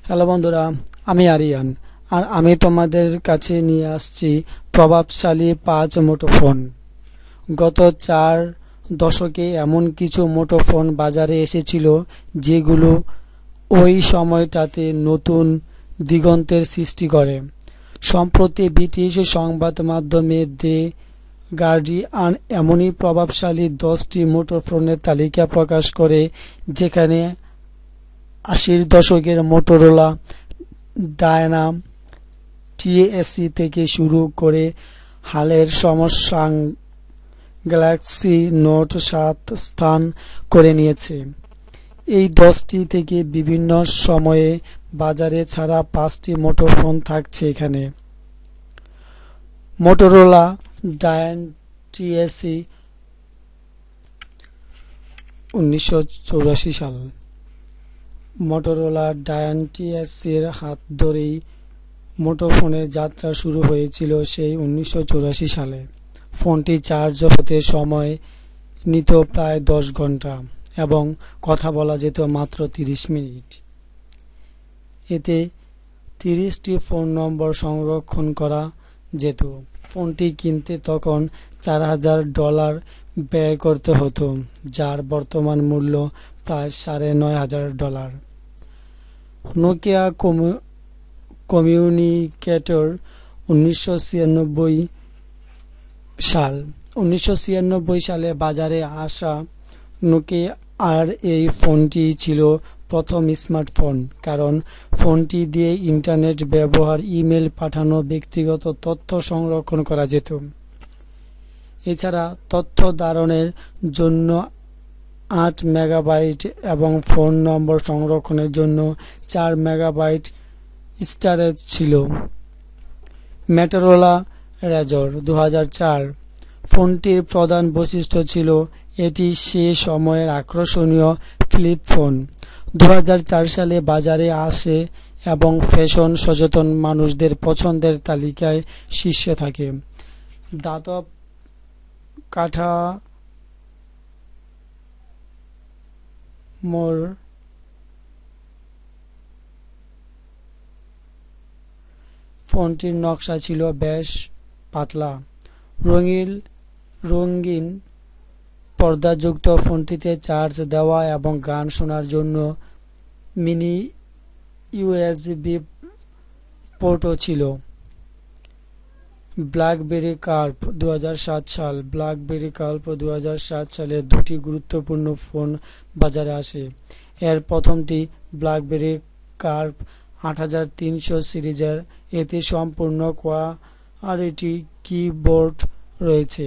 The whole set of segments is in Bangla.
হ্যালো বন্ধুরা, আমি আরিয়ান। আর আমি তোমাদের কাছে নিয়ে আসছি প্রভাবশালী 5 মুঠোফোন। গত 4 দশকে এমন কিছু মুঠোফোন বাজারে এসেছিল যেগুলো ওই সময়টাতে নতুন দিগন্তের সৃষ্টি করে। সম্প্রতি ব্রিটিশ সংবাদ মাধ্যমে দ্য গার্ডিয়ান এমনই প্রভাবশালী 10টি মুঠোফোনের তালিকা প্রকাশ করে, যেখানে 80-র দশকের মোটরোলা ডায়ানা টিএসি থেকে শুরু করে হালের স্যামসাং গ্যালাক্সি নোট 7 স্থান করে নিয়েছে। এই 10টি থেকে বিভিন্ন সময়ে বাজারে ছাড়া 5টি মুঠোফোন থাকছে এখানে। মোটরোলা ডায়ানা টিএসি 1984 সাল। মোটরোলা ডায়ানা টিএসির হাত ধরেই মুঠোফোনের যাত্রা শুরু হয়েছিল সেই 1984 সালে। ফোনটি চার্জ হতে সময় নিত প্রায় 10 ঘন্টা এবং কথা বলা যেত মাত্র 30 মিনিট। এতে 30টি ফোন নম্বর সংরক্ষণ করা যেত। ফোনটি কিনতে তখন $4000 ব্যয় করতে হতো, যার বর্তমান মূল্য প্রায় $9500। নোকিয়া কমিউনিকেটর 1996 সালে বাজারে আসা নোকিয়ার এই ফোনটি ছিল প্রথম স্মার্টফোন, কারণ ফোনটি দিয়ে ইন্টারনেট ব্যবহার, ইমেল পাঠানো, ব্যক্তিগত তথ্য সংরক্ষণ করা যেত। এছাড়া তথ্য ধারণের জন্য 8 মেগাবাইট এবং ফোন নম্বর সংরক্ষণের জন্য 4 মেগাবাইট স্টোরেজ ছিল। মোটরোলা রাজর 2004। ফোনটির প্রধান বৈশিষ্ট্য ছিল এটি সে সময়ের আকর্ষণীয় ফ্লিপ ফোন। 2004 সালে বাজারে আসে এবং ফ্যাশন সচেতন মানুষদের পছন্দের তালিকায় শীর্ষে থাকে। ধাতব কাঠামোর ফোনটির নকশা ছিল বেশ পাতলা। রঙিন পর্দাযুক্ত ফোনটিতে চার্জ দেওয়া এবং গান শোনার জন্য মিনি ইউএসবি পোর্টও ছিল। ব্ল্যাকবেরি কার্ভ 2007 সাল। ব্ল্যাকবেরি কার্ভ 2007 সালে 2টি গুরুত্বপূর্ণ ফোন বাজারে আসে। এর প্রথমটি ব্ল্যাকবেরি কার্ভ 8300 সিরিজের। এতে সম্পূর্ণ কোয়ালিটি কিবোর্ড রয়েছে।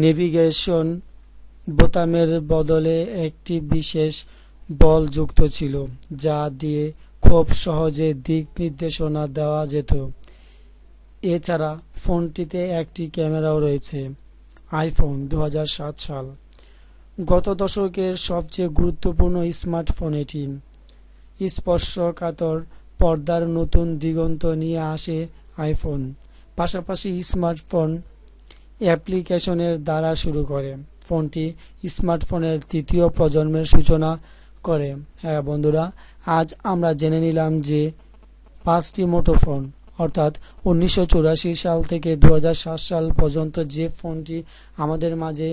নেভিগেশন বোতামের বদলে একটি বিশেষ বল যুক্ত ছিল, যা দিয়ে খুব সহজে দিক নির্দেশনা দেওয়া যেত। এছাড়া ফোনটিতে একটি ক্যামেরাও রয়েছে। আইফোন 2007 সাল। গত দশকের সবচেয়ে গুরুত্বপূর্ণ স্মার্টফোন এটি। স্পর্শকাতর পর্দার নতুন দিগন্ত নিয়ে আসে আইফোন। পাশাপাশি স্মার্টফোন অ্যাপ্লিকেশনের দ্বারা শুরু করে। ফোনটি স্মার্টফোনের 3য় প্রজন্মের সূচনা করে। হ্যাঁ বন্ধুরা, আজ আমরা জেনে নিলাম যে 5টি মুঠোফোন, অর্থাৎ 1984 সাল থেকে 2007 সাল পর্যন্ত যে ফোনটি আমাদের মাঝে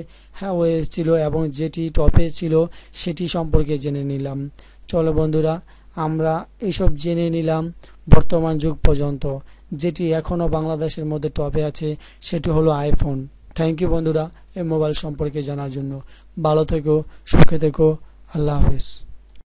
হয়েছিল এবং যেটি টপে ছিল সেটি সম্পর্কে জেনে নিলাম। চলো বন্ধুরা, আমরা এইসব জেনে নিলাম বর্তমান যুগ পর্যন্ত। যেটি এখনও বাংলাদেশের মধ্যে টপে আছে সেটি হলো আইফোন। থ্যাংক ইউ বন্ধুরা এই মোবাইল সম্পর্কে জানার জন্য। ভালো থেকো, সুখে থেকো, আল্লাহ হাফেজ।